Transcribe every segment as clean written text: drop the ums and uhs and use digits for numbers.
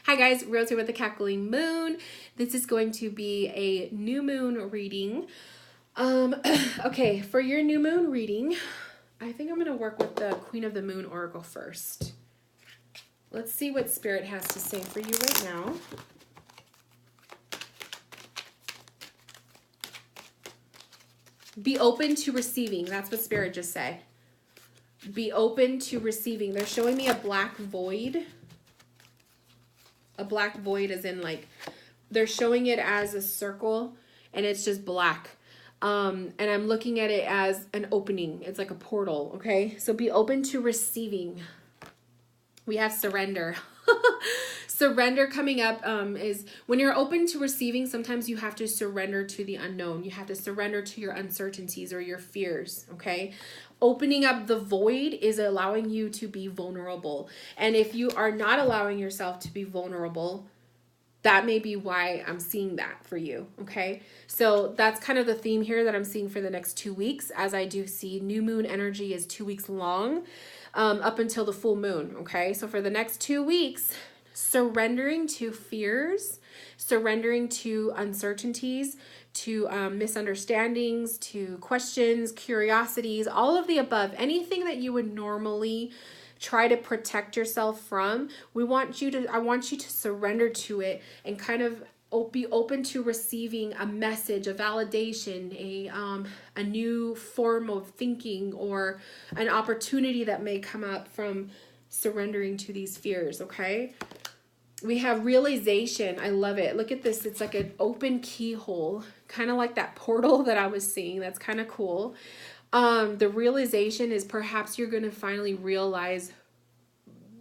Hi guys, Rose here with the Cackling Moon. This is going to be a new moon reading. Okay, for your new moon reading, I think I'm going to work with the Queen of the Moon Oracle first. Let's see what Spirit has to say for you right now. Be open to receiving. That's what Spirit just said. Be open to receiving. They're showing me a black void. A black void as in like, they're showing it as a circle and it's just black. And I'm looking at it as an opening. It's like a portal, okay? So be open to receiving. We have surrender. Surrender coming up is when you're open to receiving, sometimes you have to surrender to the unknown. You have to surrender to your uncertainties or your fears, okay? Opening up the void is allowing you to be vulnerable. And if you are not allowing yourself to be vulnerable, that may be why I'm seeing that for you, okay? So that's kind of the theme here that I'm seeing for the next 2 weeks, as I do see new moon energy is 2 weeks long, up until the full moon, okay? So for the next 2 weeks, surrendering to fears, surrendering to uncertainties, to misunderstandings, to questions, curiosities, all of the above, anything that you would normally try to protect yourself from, I want you to surrender to it and kind of be open to receiving a message, a validation, a new form of thinking, or an opportunity that may come up from surrendering to these fears, okay? We have realization. I love it. Look at this. It's like an open keyhole, kind of like that portal that I was seeing. That's kind of cool. The realization is perhaps you're going to finally realize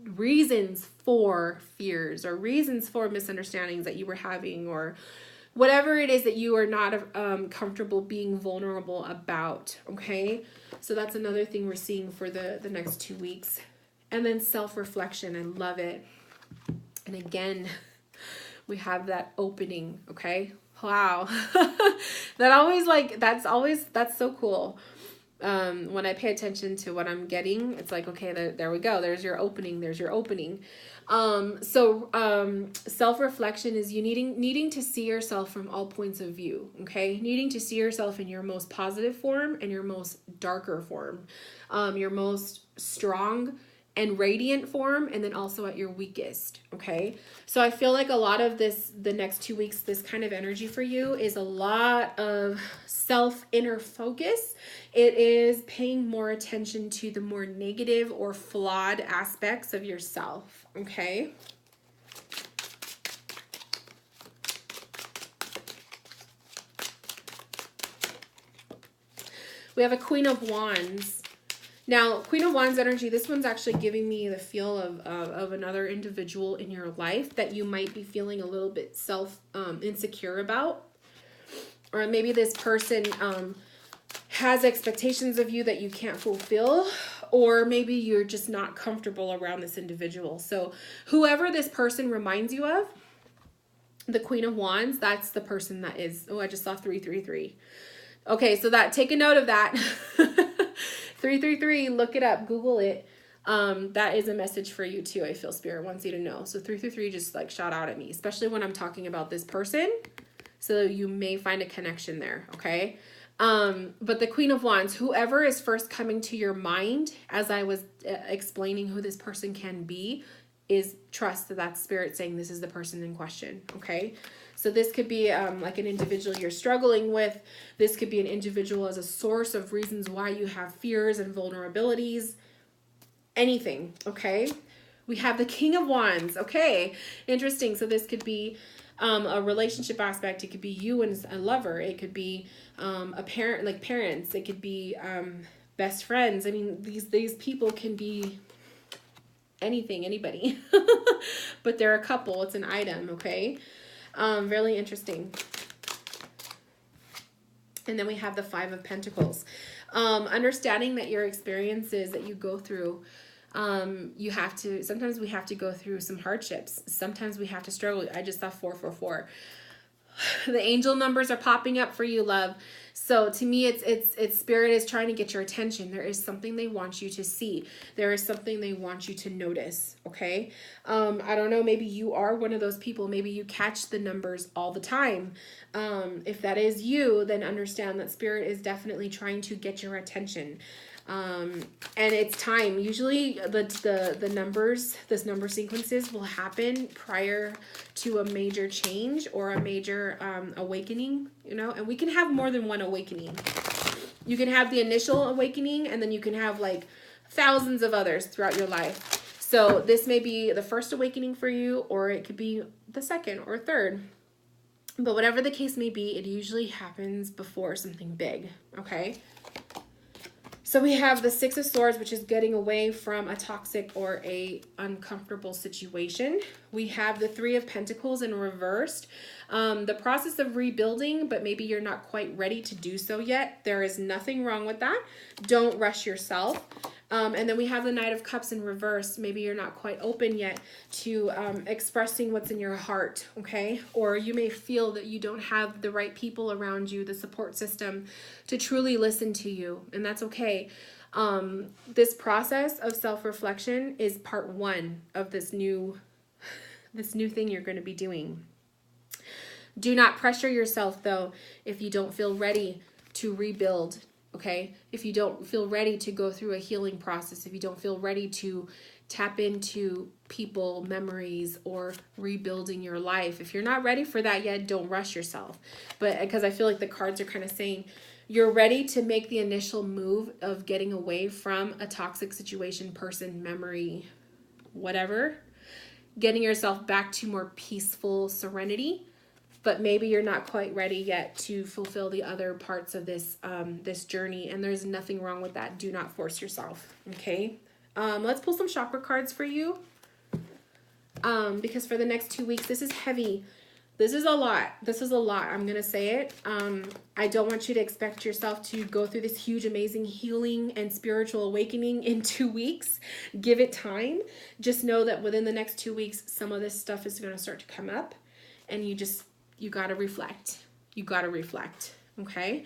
reasons for fears or reasons for misunderstandings that you were having, or whatever it is that you are not comfortable being vulnerable about, okay? So that's another thing we're seeing for the next 2 weeks. And then self-reflection. I love it. And again, we have that opening, okay? Wow. That's so cool. When I pay attention to what I'm getting, it's like, okay, there we go. There's your opening. There's your opening. Self-reflection is you needing to see yourself from all points of view, okay? Needing to see yourself in your most positive form and your most darker form, your most strong and radiant form, and then also at your weakest, okay? So I feel like a lot of the next 2 weeks, this kind of energy for you is a lot of inner focus. It is paying more attention to the more negative or flawed aspects of yourself, okay? We have a Queen of Wands. Now, Queen of Wands energy, this one's actually giving me the feel of another individual in your life that you might be feeling a little bit insecure about. Or maybe this person has expectations of you that you can't fulfill. Or maybe you're just not comfortable around this individual. So whoever this person reminds you of, the Queen of Wands, that's the person that is, I just saw 333. Okay, so take a note of that. 333, look it up, Google it. That is a message for you too. I feel Spirit wants you to know. So 333 just like shout out at me, especially when I'm talking about this person. So you may find a connection there, okay? But the Queen of Wands, whoever is first coming to your mind as I was explaining who this person can be, is trust that that's Spirit saying this is the person in question, okay? So this could be like an individual you're struggling with. This could be an individual as a source of reasons why you have fears and vulnerabilities. Anything, okay? We have the King of Wands. Okay, interesting. So this could be a relationship aspect. It could be you and a lover. It could be a parent, like parents. It could be best friends. I mean, these people can be anything, anybody. But they're a couple. It's an item, okay? Really interesting. And then we have the Five of Pentacles. Understanding that your experiences that you go through, sometimes we have to go through some hardships. Sometimes we have to struggle. I just saw 444. The angel numbers are popping up for you, love. So to me, it's spirit is trying to get your attention. There is something they want you to see. There is something they want you to notice. Okay. I don't know. Maybe you are one of those people. Maybe you catch the numbers all the time. If that is you, then understand that spirit is definitely trying to get your attention. And it's time. Usually the numbers, this number sequences will happen prior to a major change or a major awakening, you know, and we can have more than one awakening. You can have the initial awakening, and then you can have like thousands of others throughout your life. So this may be the first awakening for you, or it could be the second or third. But whatever the case may be, it usually happens before something big, okay? So we have the Six of Swords, which is getting away from a toxic or a uncomfortable situation. We have the Three of Pentacles in reversed. The process of rebuilding, but maybe you're not quite ready to do so yet. There is nothing wrong with that. Don't rush yourself. And then we have the Knight of Cups in reverse. Maybe you're not quite open yet to expressing what's in your heart, okay? Or you may feel that you don't have the right people around you, the support system, to truly listen to you, and that's okay. This process of self-reflection is part one of this new thing you're going to be doing. Do not pressure yourself, though, if you don't feel ready to rebuild. Okay, if you don't feel ready to go through a healing process, if you don't feel ready to tap into people, memories, or rebuilding your life, if you're not ready for that yet, don't rush yourself. But because I feel like the cards are kind of saying you're ready to make the initial move of getting away from a toxic situation, person, memory, whatever, getting yourself back to more peaceful serenity. But maybe you're not quite ready yet to fulfill the other parts of this this journey, and there's nothing wrong with that. Do not force yourself, okay? Let's pull some chakra cards for you, because for the next 2 weeks, this is heavy. This is a lot. This is a lot. I'm going to say it. I don't want you to expect yourself to go through this huge, amazing healing and spiritual awakening in 2 weeks. Give it time. Just know that within the next 2 weeks, some of this stuff is going to start to come up, and you got to reflect. You got to reflect. Okay.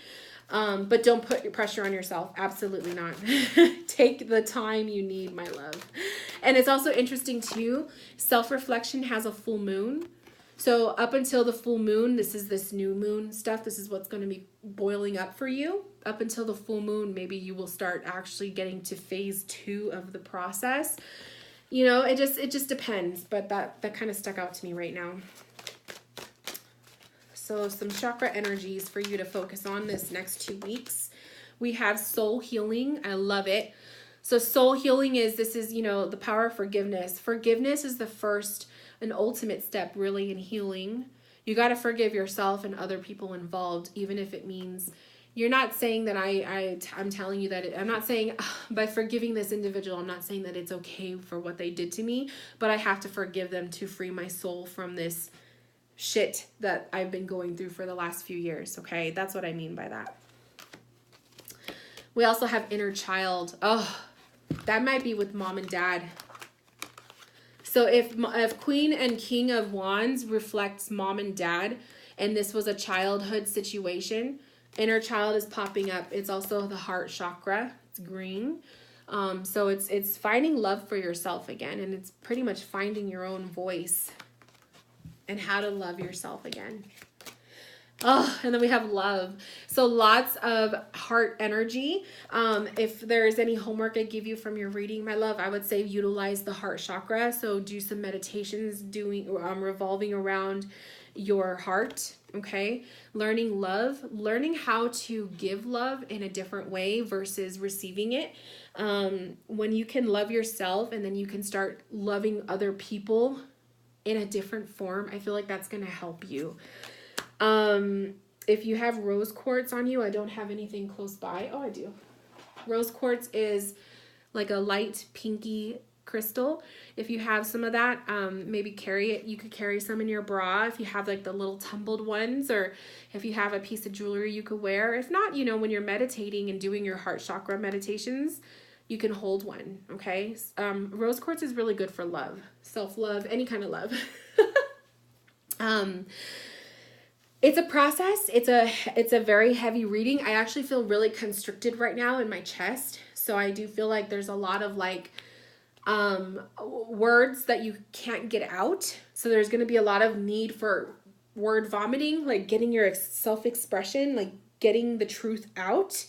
But don't put your pressure on yourself. Absolutely not. Take the time you need, my love. And it's also interesting too. Self-reflection has a full moon. So up until the full moon, this is this new moon stuff. This is what's going to be boiling up for you. Up until the full moon, maybe you will start actually getting to phase 2 of the process. You know, it just depends. But that kind of stuck out to me right now. So some chakra energies for you to focus on this next 2 weeks. We have soul healing. I love it. So soul healing this is, you know, the power of forgiveness. Forgiveness is the first and ultimate step really in healing. You got to forgive yourself and other people involved, even if it means you're not saying that I'm telling you that I'm not saying by forgiving this individual, I'm not saying that it's okay for what they did to me, but I have to forgive them to free my soul from this shit that I've been going through for the last few years. Okay, that's what I mean by that. We also have inner child. Oh, that might be with mom and dad. So if Queen and King of Wands reflects mom and dad, and this was a childhood situation, inner child is popping up. It's also the heart chakra. It's green. So it's finding love for yourself again, and it's pretty much finding your own voice and how to love yourself again. Oh, and then we have love. So lots of heart energy. If there's any homework I give you from your reading, my love, I would say utilize the heart chakra. So do some meditations revolving around your heart, okay? Learning love, learning how to give love in a different way versus receiving it. When you can love yourself and then you can start loving other people in a different form, I feel like that's going to help you. If you have rose quartz on you, I don't have anything close by. Oh, I do. Rose quartz is like a light pinky crystal. If you have some of that, maybe carry it. You could carry some in your bra if you have like the little tumbled ones, or if you have a piece of jewelry you could wear. If not, you know, when you're meditating and doing your heart chakra meditations, you can hold one, okay? Rose quartz is really good for love, self-love, any kind of love. It's a process. It's a very heavy reading. I actually feel really constricted right now in my chest. So I do feel like there's a lot of like words that you can't get out. So there's going to be a lot of need for word vomiting, like getting your self-expression, like getting the truth out.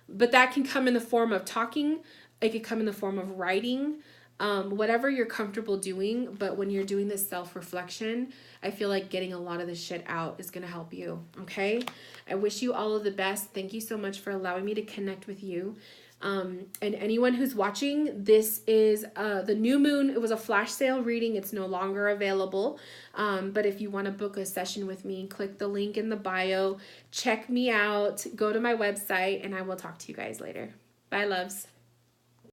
But that can come in the form of talking. It could come in the form of writing. Whatever you're comfortable doing, but when you're doing this self-reflection, I feel like getting a lot of this shit out is going to help you, okay? I wish you all of the best. Thank you so much for allowing me to connect with you. And anyone who's watching, this is the new moon. It was a flash sale reading. It's no longer available. But if you want to book a session with me, click the link in the bio. Check me out. Go to my website, and I will talk to you guys later. Bye, loves.